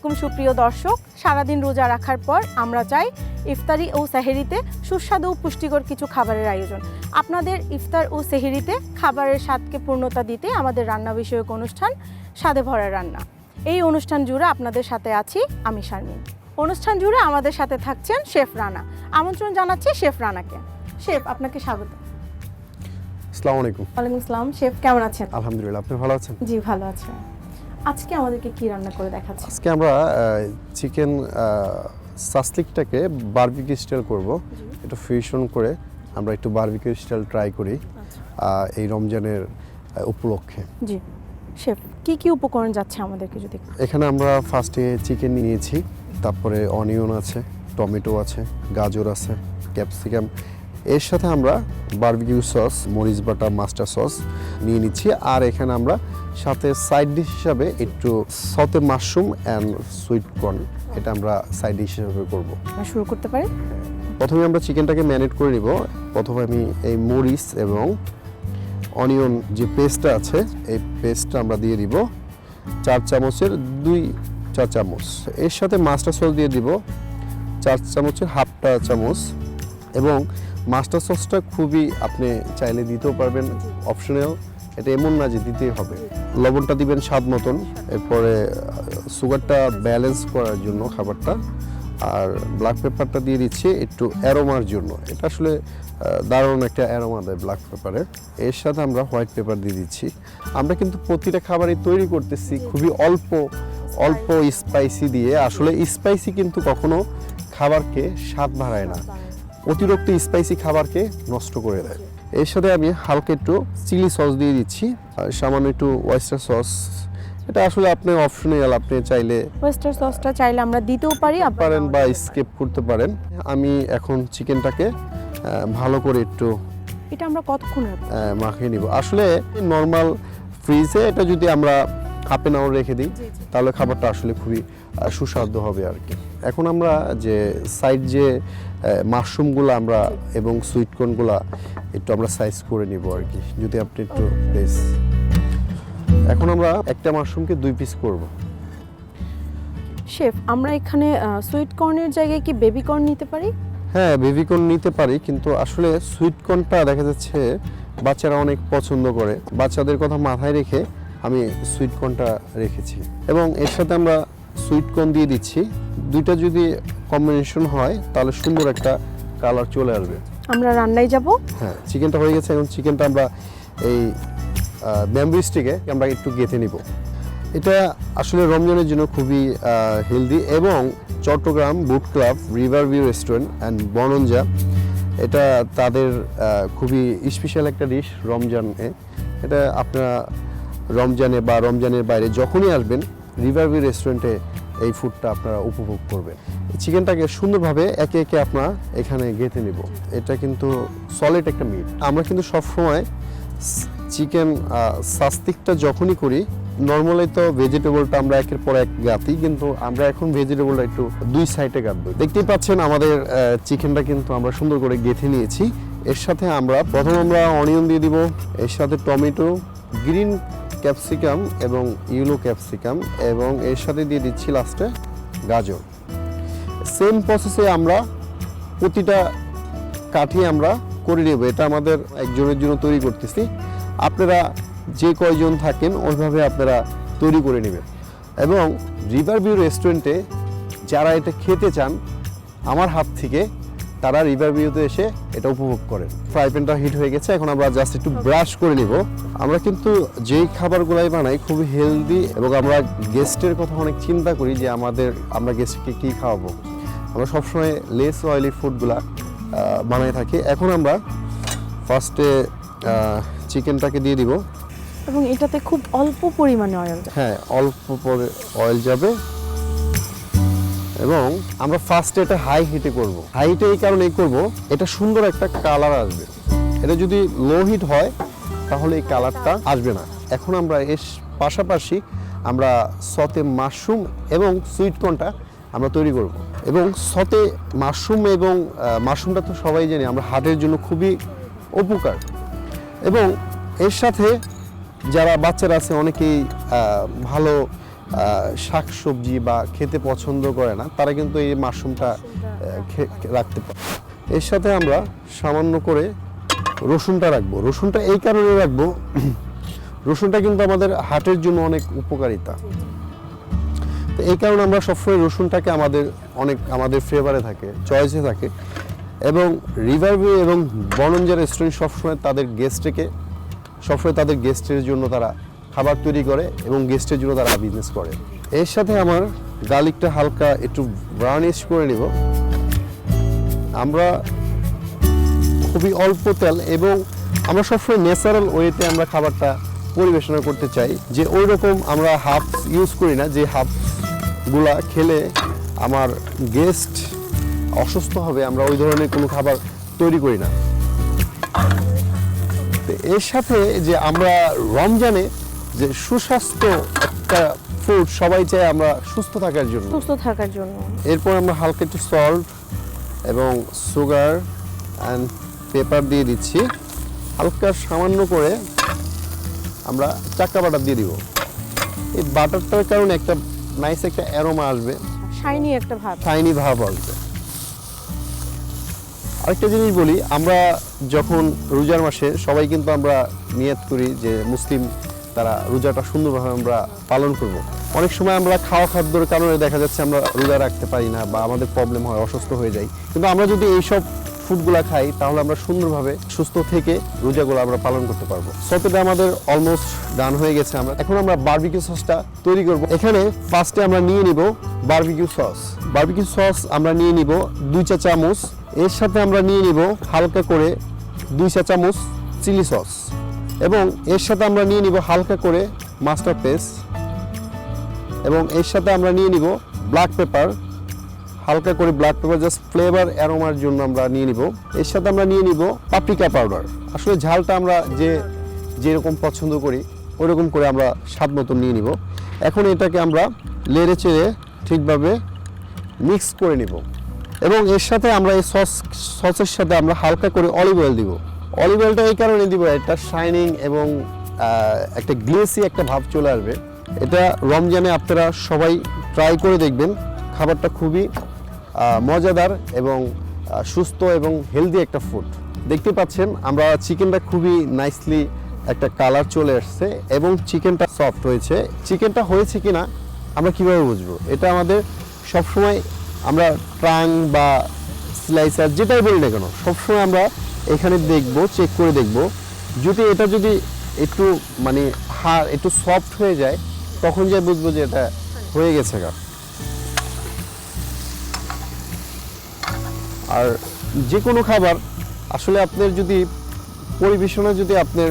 আলাইকুম সুপ্রিয় দর্শক, সারাদিন রোজা রাখার পর আমরা চাই ইফতারি ও সেহরিতে সুস্বাদু ও পুষ্টিকর কিছু খাবারের আয়োজন। আপনাদের ইফতার ও সেহরিতে খাবারের স্বাদকে পূর্ণতা দিতে আমাদের রান্না বিষয়ক অনুষ্ঠান স্বাদে ভরা রান্না। এই অনুষ্ঠান জুড়ে আপনাদের সাথে আছি আমি শারমিন। অনুষ্ঠান জুড়ে আমাদের সাথে থাকছেন শেফ রানা। আমন্ত্রণ জানাচ্ছি শেফ রানাকে। শেফ, আপনাকে স্বাগত। আসসালামু আলাইকুম। ওয়ালাইকুম আসসালাম। শেফ কেমন আছেন? আলহামদুলিল্লাহ, আপনি ভালো আছেন? জি ভালো আছি। আজকে আমাদেরকে কি রান্না করে দেখাচ্ছেন? আজকে আমরা চিকেন সাসলিকটাকে বারবিকিউ স্টাইল করব। একটু ফিউশন করে আমরা একটু বারবিকিউ স্টাইল ট্রাই করি এই রমজানের উপলক্ষে। জি শেফ, কি কি উপকরণ যাচ্ছে আমাদেরকে যদি? এখানে আমরা ফার্স্টে চিকেন নিয়েছি, তারপরে অনিয়ন আছে, টমেটো আছে, গাজর আছে, ক্যাপসিকাম। এর সাথে আমরা বারবিকিউ সস, মরিচ বাটা, মাস্টার সস নিয়ে নিচ্ছি। আর এখানে আমরা সাথে সাইড ডিশ হিসাবে একটু সতে মাশরুম অ্যান্ড সুইট কর্ন, এটা আমরা সাইড ডিশ হিসাবে করব। শুরু করতে পারি। প্রথমে আমরা চিকেনটাকে ম্যারিনেট করে নিব। প্রথমে আমি এই মরিচ এবং অনিয়ন যে পেস্টটা আছে এই পেস্টটা আমরা দিয়ে দিব 4 চামচের 2 চা চামচ। এর সাথে মাস্টার সস দিয়ে দিব 4 চামচের হাফটা চামচ। এবং মাস্টার সসটা খুবই আপনি চাইলে দিতেও পারবেন, অপশনাল, এটা এমন না যে দিতেই হবে। লবণটা দিবেন স্বাদ মতন। এরপরে সুগারটা ব্যালেন্স করার জন্য খাবারটা, আর ব্ল্যাক পেপারটা দিয়ে দিচ্ছি একটু অ্যারোমার জন্য। এটা আসলে দারুণ একটা অ্যারোমা দেয় ব্ল্যাক পেপারে। এর সাথে আমরা হোয়াইট পেপার দিয়ে দিচ্ছি। আমরা কিন্তু প্রতিটা খাবারই তৈরি করতেছি খুবই অল্প অল্প স্পাইসি দিয়ে। আসলে স্পাইসি কিন্তু কখনো খাবারকে স্বাদ বাড়ায় না, অতিরিক্ত স্পাইসি খাবারকে নষ্ট করে দেয়। এর সাথে আমি হালকা একটু চিলি সস দিয়ে দিচ্ছি আর সামান্য একটু ওয়েস্টার সস। এটা আসলে আপনি অপশনাল, আপনি চাইলে ওয়েস্টার সসটা চাইলে আমরা দিতেও পারি পারেন বা স্কিপ করতে পারেন। আমি এখন চিকেনটাকে ভালো করে একটু এটা আমরা কতক্ষণ রাখবো? মাখিয়ে নিব। আসলে নর্মাল ফ্রিজে এটা যদি আমরা হাফ অ্যান আওয়ার রেখে দিই তাহলে খাবারটা আসলে খুবই সুস্বাদু হবে আর কি। এখন আমরা যে সাইড যে মাশরুমগুলো আমরা এবং সুইট কর্নগুলো একটু আমরা সাইজ করে নিব আর কি, যদি আপনি একটু প্লিজ। এখন আমরা একটা মাশরুমকে 2 পিস করব। শেফ, আমরা এখানে সুইট কর্নের জায়গায় কি বেবি কর্ন নিতে পারি? হ্যাঁ, বেবি কর্ন নিতে পারি, কিন্তু আসলে সুইট কর্নটা দেখা যাচ্ছে বাচ্চারা অনেক পছন্দ করে। বাচ্চাদের কথা মাথায় রেখে আমি সুইট কর্নটা রেখেছি এবং এর সাথে আমরা সুইট কর্ন দিয়ে দিচ্ছি। দুইটা যদি কম্বিনেশন হয় তাহলে সুন্দর একটা কালার চলে আসবে। আমরা রান্নায় যাব। হ্যাঁ, চিকেনটা হয়ে গেছে। এখন চিকেনটা আমরা এই ব্যাম্বু স্টিকে আমরা একটু গেঁথে নিব। এটা আসলে রমজানের জন্য খুবই হেলদি এবং Chittagong boat club, river view restaurant and Bonanza, এটা তাদের খুবই স্পেশাল একটা ডিশ রমজানে। এটা আপনারা রমজানে বা রমজানের বাইরে যখনই আসবেন রিভার ভিউ রেস্টুরেন্টে এই ফুডটা আপনারা উপভোগ করবেন। চিকেনটাকে সুন্দরভাবে একে একে আপনারা এখানে গেঁথে নিব। এটা কিন্তু সলিড একটা মিট। আমরা কিন্তু সবসময় চিকেন সাস্তিকটা যখনই করি নর্মালি তো ভেজিটেবলটা আমরা একের পর এক গাঁথি, কিন্তু আমরা এখন ভেজিটেবলটা একটু 2 সাইডে গাঁথবো। দেখতেই পাচ্ছেন আমাদের চিকেনটা কিন্তু আমরা সুন্দর করে গেঁথে নিয়েছি। এর সাথে আমরা প্রথমে অনিয়ন দিয়ে দিব, এর সাথে টমেটো, গ্রিন ক্যাপসিকাম এবং ইয়েলো ক্যাপসিকাম, এবং এর সাথে দিয়ে দিচ্ছি লাস্টে গাজর। সেম প্রসেসে আমরা প্রতিটা কাঠি আমরা করে নেব। এটা আমাদের একজনের জন্য তৈরি করতেছি, আপনারা যে কয়জন থাকেন ওইভাবে আপনারা তৈরি করে নেবেন। এবং রিভার ভিউ রেস্টুরেন্টে যারা এটা খেতে চান আমার হাত থেকে, তারা রিভার ভিউতে এসে এটা উপভোগ করেন। ফ্রাই প্যানটা হিট হয়ে গেছে, এখন আমরা জাস্ট একটু ব্রাশ করে নিব। আমরা কিন্তু যেই খাবারগুলাই বানাই খুবই হেলদি এবং আমরা গেস্টের কথা অনেক চিন্তা করি যে আমরা গেস্টকে কী খাওয়াবো। আমরা সবসময় লেস অয়েলি ফুডগুলা বানাই থাকি। এখন আমরা ফার্স্টে চিকেনটাকে দিয়ে দিব এবং এটাতে খুব অল্প পরিমাণে অয়েল যাবে। হ্যাঁ, অল্প পরে অয়েল যাবে এবং আমরা ফার্স্টে এটা হাই হিটে করব। হাই হিটে এই কারণেই করব, এটা সুন্দর একটা কালার আসবে। এটা যদি লো হিট হয় তাহলে এই কালারটা আসবে না। এখন আমরা এর পাশাপাশি আমরা সতে মাশরুম এবং সুইট কর্নটা আমরা তৈরি করব। এবং সতে মাশরুম এবং মাশরুমটা তো সবাই জানি আমরা হার্টের জন্য খুবই উপকার। এবং এর সাথে যারা বাচ্চারা আছে অনেকেই ভালো শাকসবজি বা খেতে পছন্দ করে না, তারা কিন্তু এই মাশরুমটা রাখতে পারে। এর সাথে আমরা সামান্য করে রসুনটা রাখবো। রসুনটা এই কারণে রাখবো, রসুনটা কিন্তু আমাদের হার্টের জন্য অনেক উপকারিতা। তো এই কারণে আমরা সবসময় রসুনটাকে আমাদের ফেভারে থাকে, চয়েসে থাকে। এবং রিভারভিউ এবং বনঞ্জা রেস্টুরেন্ট সবসময় তাদের গেস্টের জন্য তারা খাবার তৈরি করে এবং গেস্টের জন্য তারা বিজনেস করে। এর সাথে আমার গার্লিকটা হালকা একটু ব্রাউনিশ করে নিব। আমরা খুবই অল্প তেল এবং আমরা সবসময় ন্যাচারাল ওয়েতে আমরা খাবারটা পরিবেশনা করতে চাই, যে ওই রকম আমরা হাফ ইউজ করি না, যে হাফগুলা খেলে আমার গেস্ট অসুস্থ হবে, আমরা ওই ধরনের কোনো খাবার তৈরি করি না। এর সাথে যে আমরা রমজানে যে সুস্বাস্থ্য একটা ফুড সবাই চাই আমরা সুস্থ থাকার জন্য। এরপর আমরা হালকা একটু সল্ট এবং সুগার অ্যান্ড পেপার দিয়ে দিচ্ছি। হালকা সামান্য করে আমরা চাক্কা বাটার দিয়ে দিব। এই বাটারটার কারণে একটা নাইস একটা অ্যারোমা আসবে, শাইনি ভাব আসবে। আরেকটা জিনিস বলি, আমরা যখন রোজার মাসে সবাই কিন্তু আমরা নিয়ত করি যে মুসলিম তারা রোজাটা সুন্দরভাবে আমরা পালন করব। অনেক সময় আমরা খাওয়া খাদ্যের কারণে দেখা যাচ্ছে আমরা রোজা রাখতে পারি না বা আমাদের প্রবলেম হয়, অসুস্থ হয়ে যাই। কিন্তু আমরা যদি এইসব ফুডগুলো খাই তাহলে আমরা সুন্দরভাবে সুস্থ থেকে রোজাগুলো আমরা পালন করতে পারবো। সতেটা আমাদের অলমোস্ট ডান হয়ে গেছে। এখন আমরা বারবিকিউ সসটা তৈরি করব। এখানে ফার্স্টে আমরা নিয়ে নিব বারবিকিউ সস আমরা নিয়ে নিব 2 চা চামচ। এর সাথে আমরা নিয়ে নিব হালকা করে 2 চা চামচ চিলি সস এবং এর সাথে আমরা নিয়ে নিব হালকা করে মাস্টার্ড পেস্ট এবং এর সাথে আমরা নিয়ে নিব ব্ল্যাক পেপার, হালকা করে ব্ল্যাক পেপার জাস্ট ফ্লেভার অ্যারোমার জন্য আমরা নিয়ে নিব। এর সাথে আমরা নিয়ে নিব পাপরিকা পাউডার। আসলে ঝালটা আমরা যেরকম পছন্দ করি ওরকম করে আমরা স্বাদ মতন নিয়ে নিব। এখন এটাকে আমরা লেড়ে চেড়ে ঠিকভাবে মিক্স করে নিব এবং এর সাথে আমরা এই সসের সাথে আমরা হালকা করে অলিভ অয়েল দিব। অলিভ অয়েলটা এই কারণে দিব, একটা শাইনিং এবং একটা গ্লেসি একটা ভাব চলে আসবে। এটা রমজানে আপনারা সবাই ট্রাই করে দেখবেন। খাবারটা খুবই মজাদার এবং সুস্থ এবং হেলদি একটা ফুড। দেখতে পাচ্ছেন আমরা চিকেনটা খুবই নাইসলি একটা কালার চলে আসছে এবং চিকেনটা সফট হয়েছে। চিকেনটা হয়েছে কিনা আমরা কিভাবে বুঝবো? এটা আমাদের সবসময় আমরা ট্রাং বা স্লাইসার যেটাই বলি না কেন সবসময় আমরা এখানে দেখব, চেক করে দেখব। যদি একটু একটু সফট হয়ে যায় তখন যাই বুঝবো যে এটা হয়ে গেছে। আর যে কোনো খাবার আসলে আপনার যদি পরিবেশনা যদি আপনার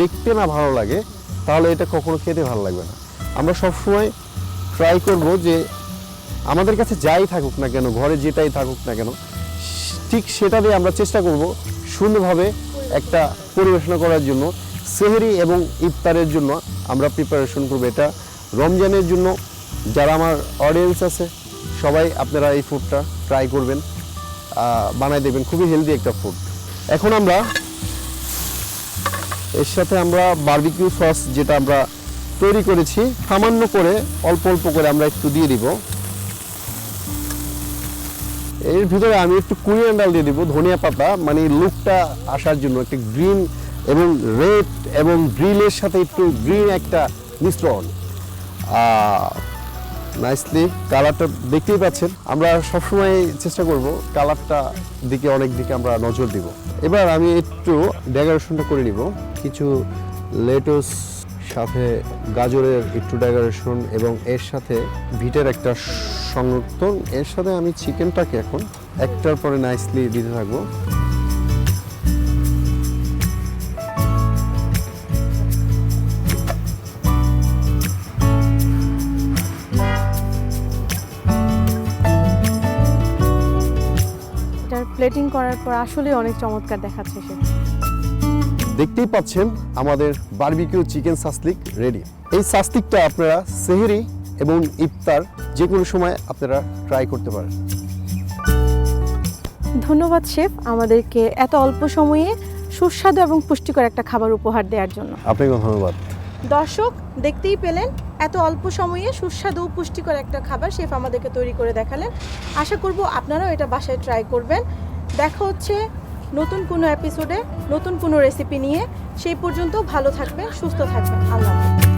দেখতে না ভালো লাগে তাহলে এটা কখনো খেতে ভালো লাগবে না। আমরা সবসময় ট্রাই করব যে আমাদের কাছে যাই থাকুক না কেন, ঘরে যেটাই থাকুক না কেন, ঠিক সেটা দিয়ে আমরা চেষ্টা করব সুন্দরভাবে একটা পরিবেশনা করার জন্য। সেহরি এবং ইফতারের জন্য আমরা প্রিপারেশন করব। এটা রমজানের জন্য যারা আমার অডিয়েন্স আছে সবাই আপনারা এই ফুডটা ট্রাই করবেন, বানাই দেবেন। খুবই হেলদি একটা ফুড। এখন আমরা এর সাথে আমরা বারবিকিউ সস যেটা আমরা তৈরি করেছি সামান্য করে অল্প অল্প করে আমরা একটু দিয়ে দিব। এর ভিতরে আমি একটু কোরিয়ান ডাল দিয়ে দিব, ধনিয়া পাতা, লুকটা আসার জন্য একটা গ্রিন এবং রেড এবং গ্রিলের সাথে একটু গ্রিন একটা মিশ্রণ। নাইসলি কালারটা দেখতেই পাচ্ছেন। আমরা সবসময় চেষ্টা করব কালারটা অনেক দিকে আমরা নজর দিব। এবার আমি একটু ডেকোরেশনটা করে নিব। কিছু লেটুস, সাথে গাজরের একটু ডেকোরেশন এবং এর সাথে ভিটের একটা সংরক্ষণ। এর সাথে আমি চিকেনটাকে এখন একটার পরে নাইসলি দিতে থাকবো। প্লেটিং করার পর আসলে অনেক চমৎকার দেখাচ্ছে সেটা। দেখতেই পাচ্ছেন আমাদের বারবিকিউ চিকেন সাসলিক রেডি। এই সাসলিকটা আপনারা সেহরি এবং ইফতার যে কোনো সময় আপনারা ট্রাই করতে পারেন। ধন্যবাদ শেফ আমাদেরকে এত অল্প সময়ে সুস্বাদু এবং পুষ্টিকর একটা খাবার উপহার দেওয়ার জন্য। আপনাকে ধন্যবাদ। দর্শক দেখতেই পেলেন এত অল্প সময়ে সুস্বাদু ও পুষ্টিকর একটা খাবার শেফ আমাদেরকে তৈরি করে দেখালেন। আশা করব আপনারাও এটা বাসায় ট্রাই করবেন। দেখা হচ্ছে নতুন কোনো এপিসোডে নতুন কোনো রেসিপি নিয়ে। সেই পর্যন্ত ভালো থাকবেন, সুস্থ থাকবেন। আল্লাহ হাফেজ।